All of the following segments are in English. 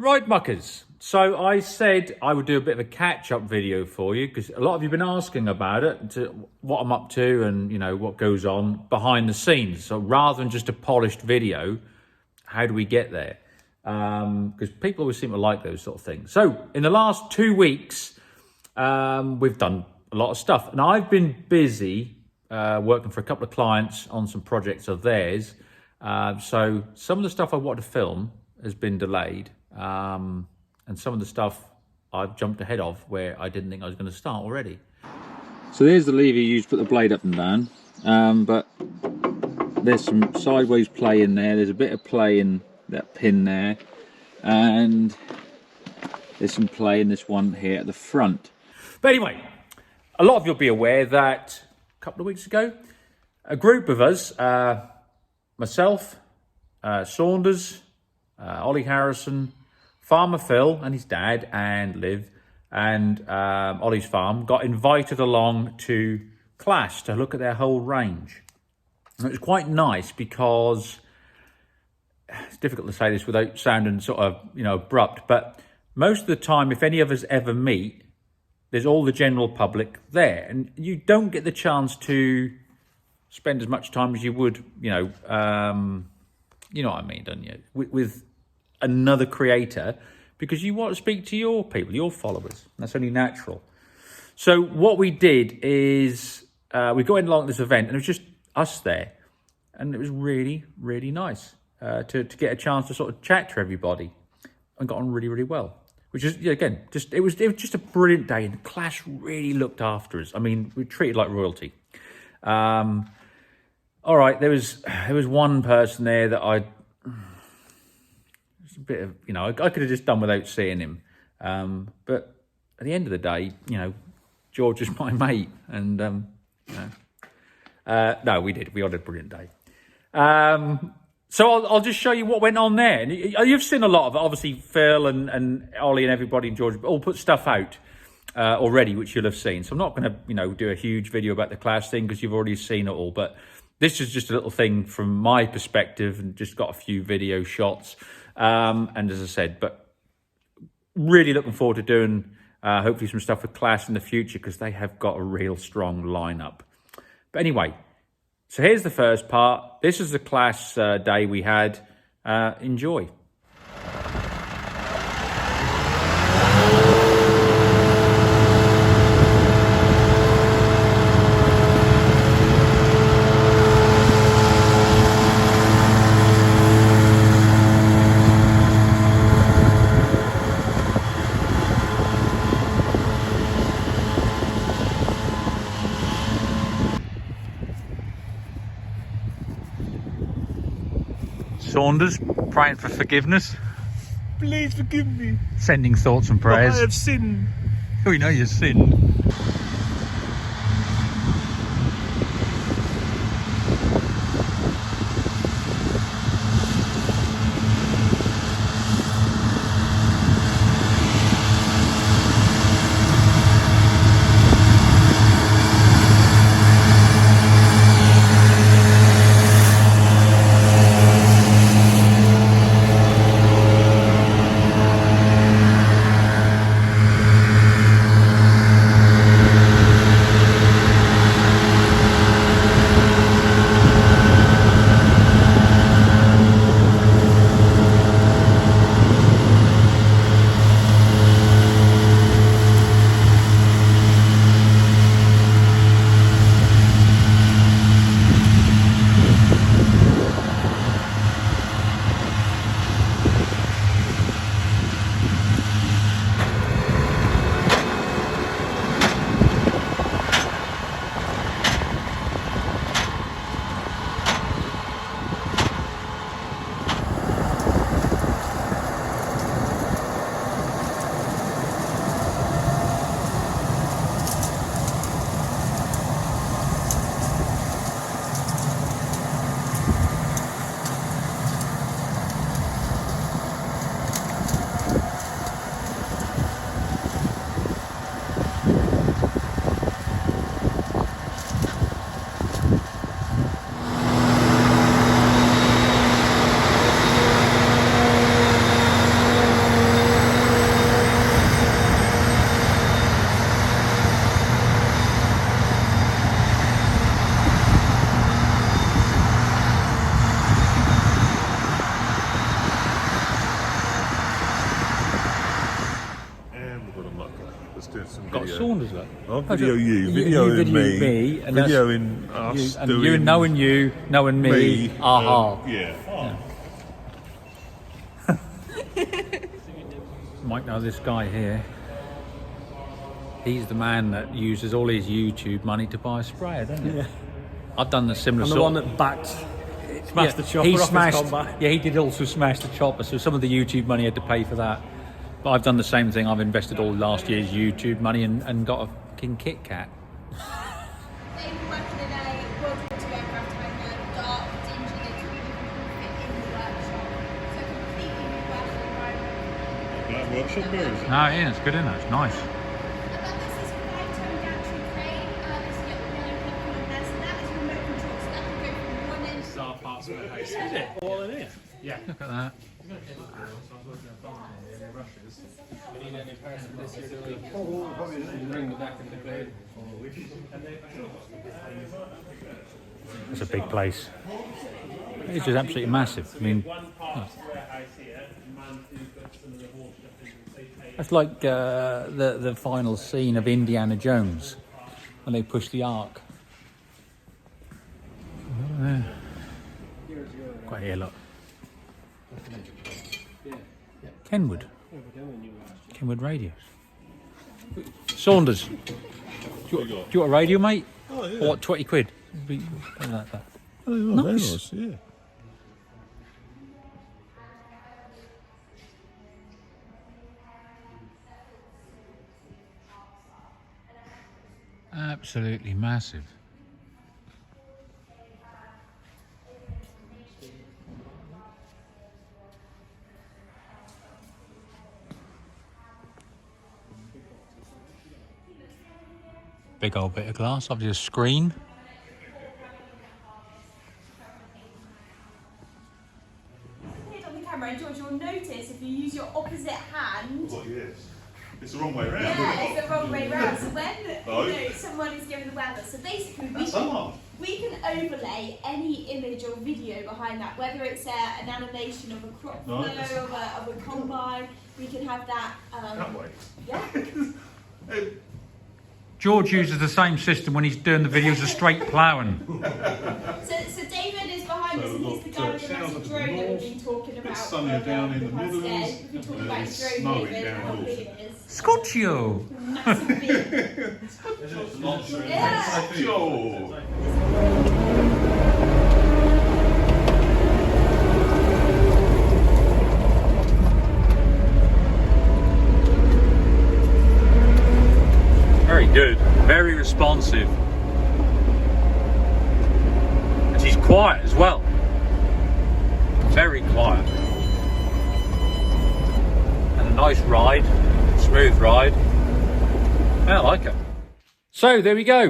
Right, muckers. So I said I would do a bit of a catch-up video for you because a lot of you have been asking about it, what I'm up to and, you know, what goes on behind the scenes. So rather than just a polished video, how do we get there? Because people always seem to like those sort of things. So in the last 2 weeks, we've done a lot of stuff. And I've been busy working for a couple of clients on some projects of theirs. So some of the stuff I wanted to film has been delayed. And some of the stuff I've jumped ahead of where I didn't think I was going to start already. So there's the lever you use to put the blade up and down. But there's some sideways play in there. There's a bit of play in that pin there. And there's some play in this one here at the front. But anyway, a lot of you'll be aware that a couple of weeks ago, a group of us, myself, Saunders, Ollie Harrison, Farmer Phil and his dad and Liv and Ollie's farm got invited along to Clash to look at their whole range. And it was quite nice because it's difficult to say this without sounding sort of, you know, abrupt, but most of the time, if any of us ever meet, there's all the general public there, and you don't get the chance to spend as much time as you would, you know what I mean, don't you? With another creator, because you want to speak to your people, your followers. That's only natural. So what we did is we got in along this event, and it was just us there, and it was really, really nice to get a chance to sort of chat to everybody, and got on really, really well. Which is, again, it was just a brilliant day, and the Clash really looked after us. I mean, we were treated like royalty. All right, there was one person there that a bit of, you know, I could have just done without seeing him. But at the end of the day, you know, George is my mate, and no, we did. We had a brilliant day. So I'll just show you what went on there. And you've seen a lot of it. Obviously, Phil and Ollie and everybody and George all put stuff out already, which you'll have seen. So I'm not going to, you know, do a huge video about the Clash thing because you've already seen it all. But this is just a little thing from my perspective, and just got a few video shots. And as I said, but really looking forward to doing hopefully some stuff with Clash in the future, because they have got a real strong lineup. But anyway, so here's the first part. This is the Clash day we had. Enjoy. Saunders, praying for forgiveness. Please forgive me. Sending thoughts and prayers. I have sinned. We know you've sinned. just doing some Got video. Saunders, look. I'll video you, videoing me, and videoing us, and doing you knowing you, knowing me. Aha. Yeah. Might know this guy here. He's the man that uses all his YouTube money to buy a sprayer, doesn't he? Yeah. I've done the similar I'm the sort. one that smashed the chopper he off smashed, his combat. Yeah, he did also smash the chopper, so some of the YouTube money had to pay for that. But I've done the same thing. I've invested all last year's YouTube money and got a fucking Kit Kat. They were working in a World War II aircraft hangar, dark, dingy, they couldn't even fit in the workshop. So completely new working environment. Black workshop mirrors. No, yeah, it's good, isn't it? It's nice. And then this is a 5-ton gantry crane. There's a little yellow platform on there, so that is remote control. So that can go from one end to Our parts of the house. Is it? All in here? Yeah. Look at that. It's a big place. It's just absolutely massive. I mean, that's like the final scene of Indiana Jones when they push the ark. Quite here, look. Kenwood. Kenwood radios. Saunders. Do you want a radio, mate? Oh, yeah. Or what, 20 quid? Like that. Oh, Nice. very nice, yeah. Absolutely massive. Big old bit of glass, obviously a screen. on the camera, and George, you'll notice if you use your opposite hand. Oh, yes. It's the wrong way around. Yeah, it's the wrong way round. So when Oh. you know, someone is given the weather, so basically Someone. we can overlay any image or video behind that, whether it's an animation of a crop flow, Nice. of a combine. We can have that. That way. Yeah. George uses the same system when he's doing the videos of straight ploughing. So David is behind us, and he's the guy with the south massive of the drone that north, we've been talking about. it's sunnier down in the past Midlands, day. We've been talking about it's his drone, snowing David, down how north. big it is. Scotchio! Massive big. Yeah. Sure. Very good, very responsive. And she's quiet as well. Very quiet. And a nice ride, smooth ride. I like it. So there we go.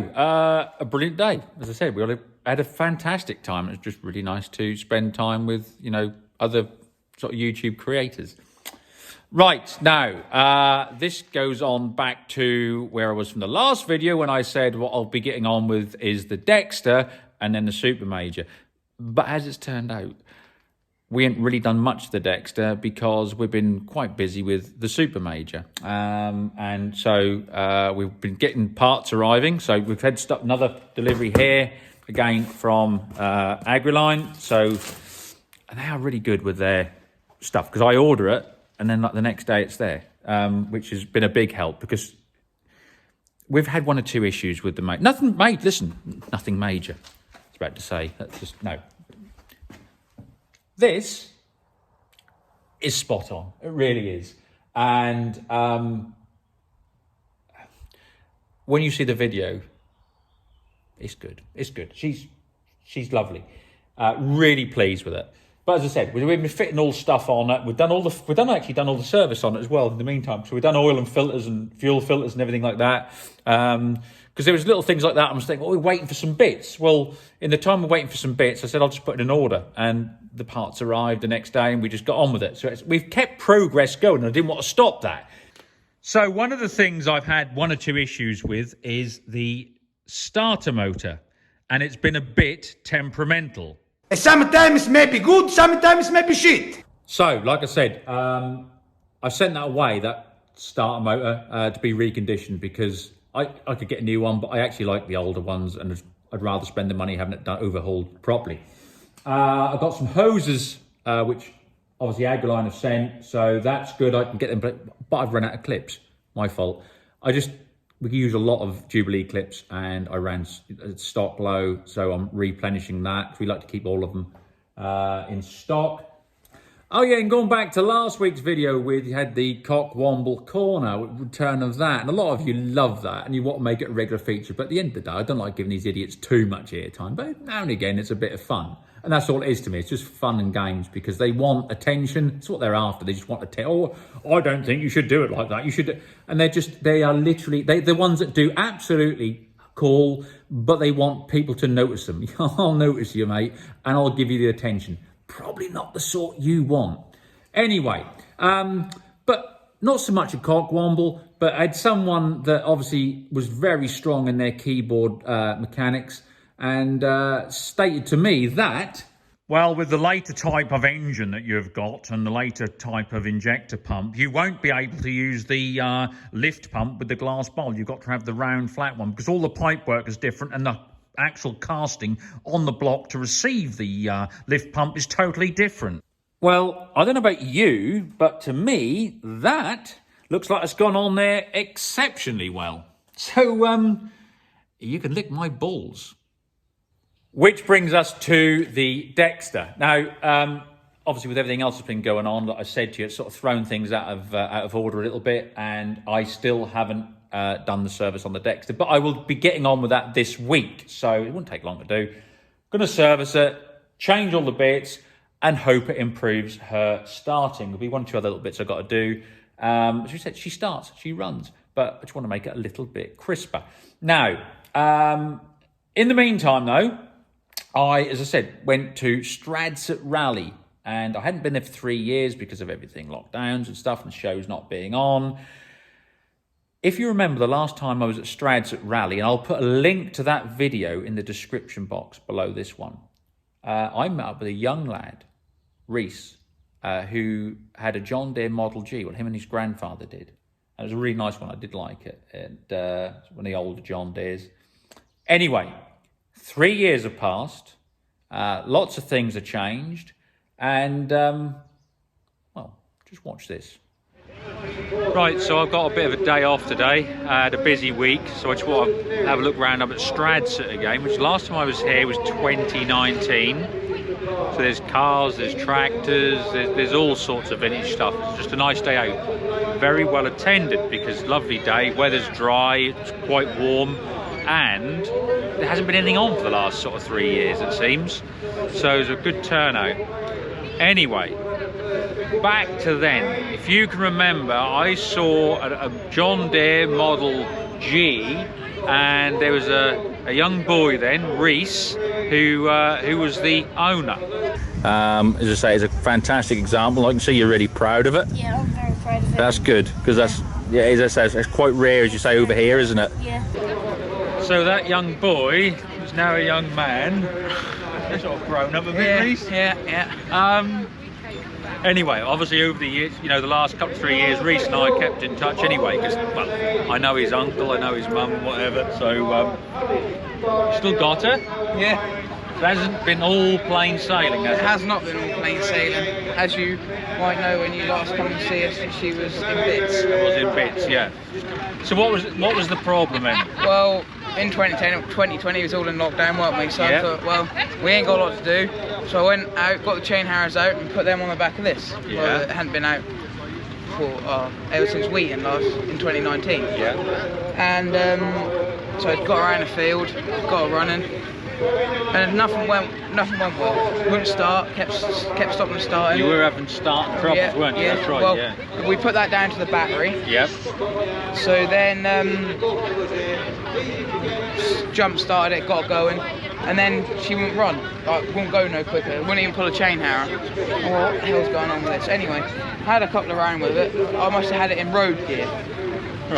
A brilliant day. As I said, we had a fantastic time. It was just really nice to spend time with, you know, other sort of YouTube creators. Right, now, this goes on back to where I was from the last video when I said what I'll be getting on with is the Dexter and then the Super Major. But as it's turned out, we ain't really done much of the Dexter because we've been quite busy with the Super Major. And so we've been getting parts arriving. So we've had another delivery here, again, from Agriline. So they are really good with their stuff because I order it and then like the next day it's there, which has been a big help because we've had one or two issues with the nothing major. Listen, nothing major. I was about to say that's just no. This is spot on. It really is. And when you see the video, it's good. It's good. She's lovely. Really pleased with it. But as I said, we've been fitting all stuff on it. We've actually done all the service on it as well in the meantime. So we've done oil and filters and fuel filters and everything like that. Because there was little things like that. I was thinking, we're waiting for some bits. Well, in the time we're waiting for some bits, I said, I'll just put in an order. And the parts arrived the next day and we just got on with it. So we've kept progress going. I didn't want to stop that. So one of the things I've had one or two issues with is the starter motor. And it's been a bit temperamental. Sometimes maybe good, sometimes maybe shit. So, like I said, I've sent that away. That starter motor to be reconditioned because I could get a new one, but I actually like the older ones and I'd rather spend the money having it done, overhauled properly. I've got some hoses, which obviously Agriline have sent, so that's good. I can get them, but I've run out of clips. My fault. We use a lot of Jubilee clips and I ran stock low, so I'm replenishing that. We like to keep all of them in stock. Oh yeah, and going back to last week's video, we had the Cockwomble corner, return of that, and a lot of you love that and you want to make it a regular feature, but at the end of the day, I don't like giving these idiots too much airtime, but now and again it's a bit of fun. And that's all it is to me. It's just fun and games because they want attention. It's what they're after. They just want to tell, oh, I don't think you should do it like that. You should. And they are literally, they're the ones that do absolutely cool, but they want people to notice them. I'll notice you, mate, and I'll give you the attention. Probably not the sort you want. Anyway, but not so much a Cockwomble, but I had someone that obviously was very strong in their keyboard mechanics, and stated to me that, well, with the later type of engine that you've got and the later type of injector pump, you won't be able to use the lift pump with the glass bowl. You've got to have the round flat one because all the pipe work is different and the actual casting on the block to receive the lift pump is totally different. Well, I don't know about you, but to me, that looks like it's gone on there exceptionally well. So, you can lick my balls. Which brings us to the Dexter. Now, obviously with everything else that's been going on, like I said to you, it's sort of thrown things out of order a little bit, and I still haven't done the service on the Dexter, but I will be getting on with that this week, so it won't take long to do. Going to service it, change all the bits, and hope it improves her starting. There'll be one or two other little bits I've got to do. As we said, she starts, she runs, but I just want to make it a little bit crisper. Now, in the meantime, though, I, as I said, went to Stradset Rally, and I hadn't been there for 3 years because of everything, lockdowns and stuff, and shows not being on. If you remember the last time I was at Stradset Rally, and I'll put a link to that video in the description box below this one, I met up with a young lad, Reese, who had a John Deere Model G, what him and his grandfather did. And it was a really nice one, I did like it, and one of the older John Deeres. Anyway, 3 years have passed, lots of things have changed, and, well, just watch this. Right, so I've got a bit of a day off today. I had a busy week, so I just want to have a look round up at Stradset again, which last time I was here was 2019. So there's cars, there's tractors, there's all sorts of vintage stuff. It's just a nice day out. Very well attended because lovely day, weather's dry, it's quite warm, and there hasn't been anything on for the last sort of 3 years, it seems. So it's a good turnout. Anyway, back to then. If you can remember, I saw a John Deere Model G, and there was a young boy then, Reese, who was the owner. As I say, it's a fantastic example. I can see you're really proud of it. Yeah, I'm very proud of it. That's good, because that's, yeah, as I say, it's quite rare, as you say, over here, isn't it? Yeah. So that young boy is now a young man. Sort of grown up a bit, Reese. Yeah. Anyway, obviously over the years, you know, the last couple of 3 years, Reese and I kept in touch anyway, because, well, I know his uncle, I know his mum, whatever, so, still got her? Yeah. It hasn't been all plain sailing, has It it? has not been all plain sailing. As you might know, when you last come to see us, she was in bits. It was in bits, yeah. So what was the problem then? Well, in 2020 it was all in lockdown, weren't we? So I thought, well, we ain't got a lot to do. So I went out, got the chain harrows out and put them on the back of this. Yeah. Well, it hadn't been out for, ever since Wheaton last, in 2019. Yeah. And so I got around the field, got her running. And nothing went well. Wouldn't start, kept stopping starting. You were having starting troubles, weren't you? Yeah. That's right, well, yeah. we put that down to the battery. Yep. So then jump started it, got going, and then she wouldn't run. Like, wouldn't go no quicker. Wouldn't even pull a chain harrow. What the hell's going on with this? Anyway, had a couple of rounds with it. I must have had it in road gear.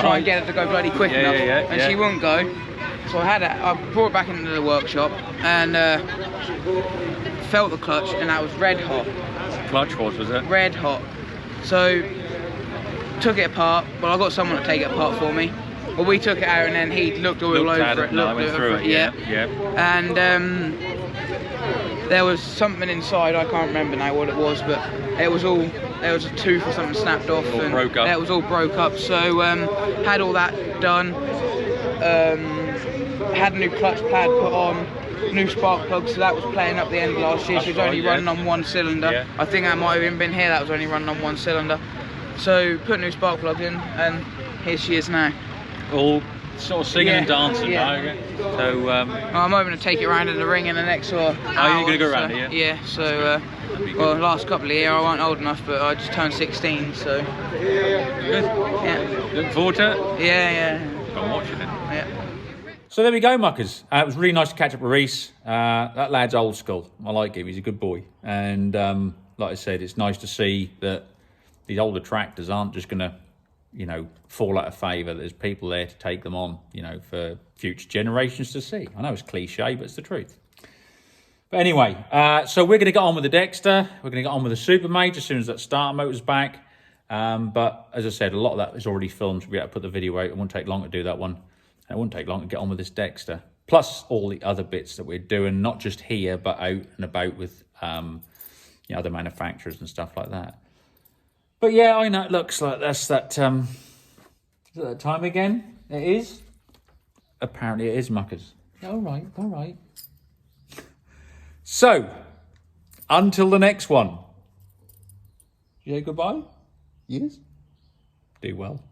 Try and get it to go bloody quick enough. And she wouldn't go. So I brought it back into the workshop and felt the clutch, and that was red hot. Clutch was it? Red hot. So took it apart. Well, I got someone to take it apart for me. Well, we took it out and then he looked all over it. And I went through it. Yeah. And there was something inside. I can't remember now what it was, but it was all. There was a tooth or something snapped off, All and broke up. it was all broke up. So had all that done. Had a new clutch pad put on, new spark plug, so that was playing up the end last year. She was only running on one cylinder. Yeah. I think that might have even been here. That was only running on one cylinder. So put new spark plug in, and here she is now. All sort of singing and dancing now. Okay? So I'm hoping to take it around in the ring in the next sort of hour. you're gonna go around it, yeah? Yeah. So well, last couple of years I wasn't old enough, but I just turned 16. So good. yeah. Looking forward to it. Yeah. Go and watch it then. Yeah. So there we go, muckers. It was really nice to catch up with Reese. That lad's old school. I like him. He's a good boy. And like I said, it's nice to see that these older tractors aren't just going to, you know, fall out of favour. There's people there to take them on, you know, for future generations to see. I know it's cliche, but it's the truth. But anyway, so we're going to get on with the Dexter. We're going to get on with the Super Mate as soon as that starter motor's back. But as I said, a lot of that is already filmed. So we have to put the video out. It won't take long to do that one. And it won't take long to get on with this Dexter. Plus all the other bits that we're doing, not just here, but out and about with you know, other manufacturers and stuff like that. But yeah, I know it looks like that's that, is it that time again? It is? Apparently it is, muckers. All right. So, until the next one. You say goodbye? Yes? Do well.